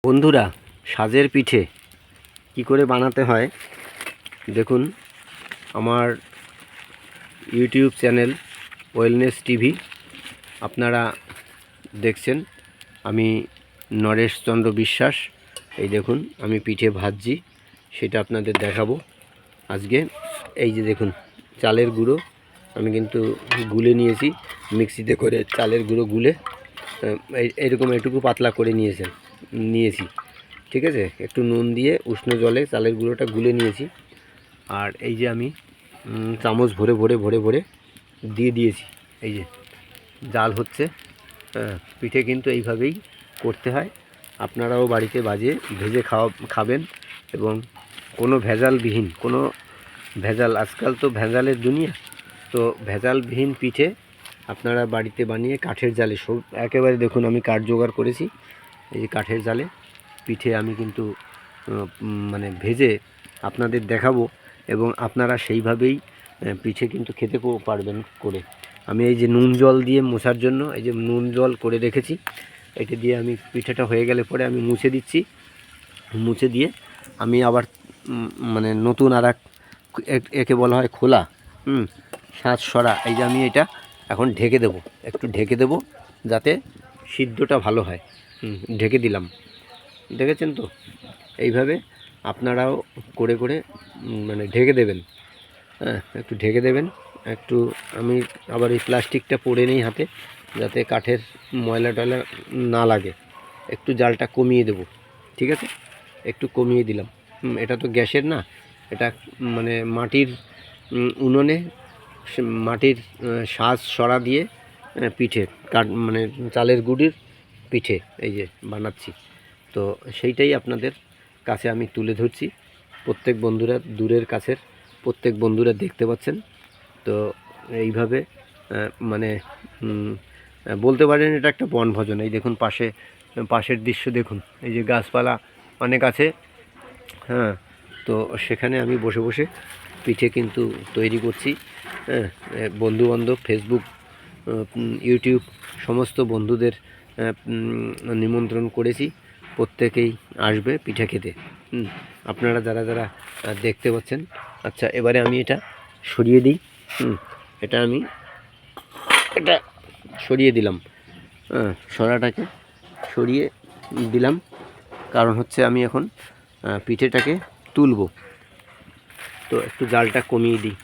বন্ধুরা, সাজের পিঠে কি করে বানাতে হয় দেখুন। আমার ইউটিউব চ্যানেল ওয়েলনেস টিভি আপনারা দেখছেন। আমি নরেশচন্দ্র বিশ্বাস। এই দেখুন আমি পিঠে ভাজছি, সেটা আপনাদের দেখাবো আজকে। এই যে দেখুন চালের গুঁড়ো আমি কিন্তু গুলে নিয়েছি, মিক্সিতে করে চালের গুঁড়ো গুলে এইরকম এটুকু পাতলা করে নিয়েছি। ঠিক আছে, একটু নুন দিয়ে উষ্ণ জলে চালের গুঁড়োটা গুলে নিয়েছি। আর এই যে আমি চামচ ভরে ভরে ভরে ভরে দিয়ে দিয়েছি। এই যে জাল হচ্ছে। পিঠে কিন্তু এইভাবেই করতে হয়। আপনারাও বাড়িতে ভেজে খাবেন এবং কোনো ভেজাল, আজকাল তো ভেজালের দুনিয়া, তো ভেজালবিহীন পিঠে আপনারা বাড়িতে বানিয়ে কাঠের জালে একেবারে দেখুন আমি কাঠ জোগাড় করেছি। এই যে কাঠের জালে পিঠে আমি কিন্তু মানে ভেজে আপনাদের দেখাবো এবং আপনারা সেইভাবেই পিঠে কিন্তু খেতে পারবেন করে। আমি এই যে নুন জল দিয়ে মোছার জন্য এই যে নুন জল করে রেখেছি, এটা দিয়ে আমি পিঠেটা হয়ে গেলে পরে আমি মুছে দিচ্ছি। মুছে দিয়ে আমি আবার মানে নতুন আর একে বলা হয় খোলা সাজ সরা। এই যে আমি এটা এখন ঢেকে দেবো, একটু ঢেকে দেবো যাতে সিদ্ধটা ভালো হয়। ঢেকে দিলাম, দেখেছেন তো? এইভাবে আপনারাও করে করে মানে ঢেকে দেবেন। একটু ঢেকে দেবেন। একটু আমি আবার এই প্লাস্টিকটা পরে নিই হাতে, যাতে কাঠের ময়লা টয়লা না লাগে। একটু জালটা কমিয়ে দেব, ঠিক আছে? একটু কমিয়ে দিলাম। এটা তো গ্যাসের না, এটা মানে মাটির উনুনে মাটির সাজ সরা দিয়ে পিঠে মানে চালের গুঁড়ির পিঠে এই যে বানাচ্ছি। তো সেইটাই আপনাদের কাছে আমি তুলে ধরছি। প্রত্যেক বন্ধুরা, দূরের কাছের প্রত্যেক বন্ধুরা দেখতে পাচ্ছেন। তো এইভাবে মানে বলতে পারেন এটা একটা বনভোজন। এই দেখুন পাশের দৃশ্য দেখুন, এই যে গাছপালা অনেক আছে। হ্যাঁ, তো সেখানে আমি বসে বসে পিঠে কিন্তু তৈরি করছি। হ্যাঁ, বন্ধুবান্ধব, ফেসবুক, ইউটিউব সমস্ত বন্ধুদের নিমন্ত্রণ করেছি। প্রত্যেকেই আসবে পিঠে খেতে। আপনারা যারা যারা দেখতে পাচ্ছেন। আচ্ছা, এবারে আমি এটা সরিয়ে দিই। এটা সরিয়ে দিলাম। সরাটাকে সরিয়ে দিলাম, কারণ হচ্ছে আমি এখন পিঠেটাকে তুলব। তো একটু জালটা কমিয়ে দিই,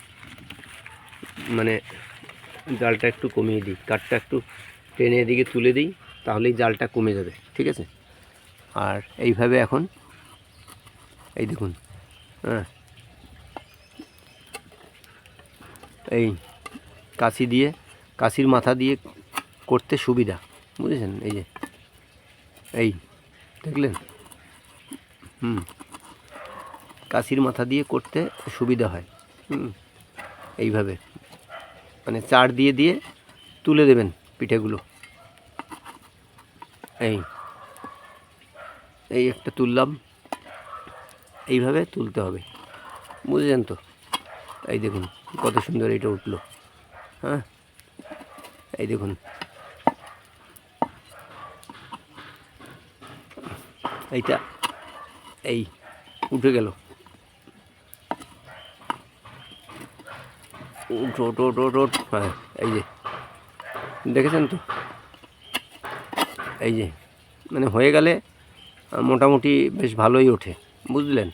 মানে জালটা একটু কমিয়ে দিই, কাঠটা একটু টেনে এদিকে তুলে দিই, তাহলেই জালটা কমে যাবে। ঠিক আছে? আর এইভাবে এখন এই দেখুন, এই কাশির মাথা দিয়ে করতে সুবিধা, বুঝেছেন? এই যে এই দেখলেন, কাশির মাথা দিয়ে করতে সুবিধা হয়। এইভাবে মানে চার দিয়ে দিয়ে তুলে দেবেন পিঠেগুলো। এই একটা তুললাম, এইভাবে তুলতে হবে, বুঝেছেন তো? এই দেখুন কত সুন্দর এটা উঠলো। হ্যাঁ, এই দেখুন, এইটা এই উঠে গেল। হ্যাঁ, এই যে দেখেছেন তো? এই যে মানে হয়ে গেলে মোটামুটি বেশ ভালোই ওঠে, বুঝলেন?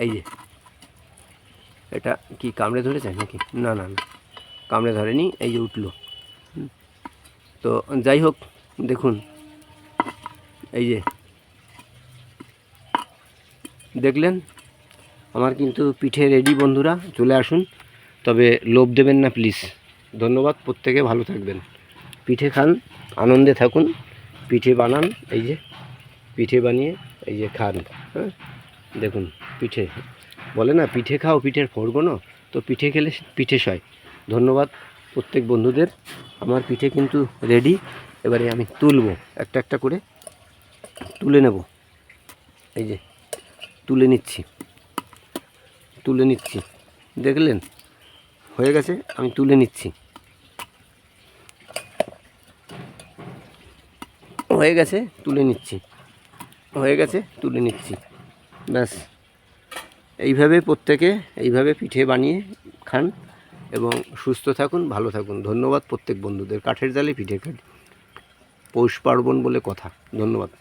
এই যে এটা কি কামড়ে ধরেছে নাকি? না না না, কামড়ে ধরেনি। এই যে উঠলো। তো যাই হোক, দেখুন এই যে দেখলেন আমার কিন্তু পিঠে রেডি। বন্ধুরা চলে আসুন, তবে লোভ দেবেন না প্লিজ। ধন্যবাদ, প্রত্যেকে ভালো থাকবেন। পিঠে খান, আনন্দে থাকুন, পিঠে বানান। এই যে পিঠে বানিয়ে এই যে খান। হ্যাঁ, দেখুন পিঠে বলে না, পিঠে খাও পিঠের ফোড়গোনো, তো পিঠে খেলে পিঠে সয়। ধন্যবাদ প্রত্যেক বন্ধুদের। আমার পিঠে কিন্তু রেডি। এবারে আমি তুলবো, একটা একটা করে তুলে নেব। এই যে তুলে নিচ্ছি, দেখলেন? হয়ে গেছে, আমি তুলে নিচ্ছি। হয়ে গেছে, তুলে নিচ্ছি। হয়ে গেছে, তুলে নিচ্ছি। ব্যাস, এইভাবে পিঠে বানিয়ে খান এবং সুস্থ থাকুন, ভালো থাকুন। ধন্যবাদ প্রত্যেক বন্ধুদের। কাঠের জালে পিঠে খান, পৌষ পার্বণ বলে কথা। ধন্যবাদ।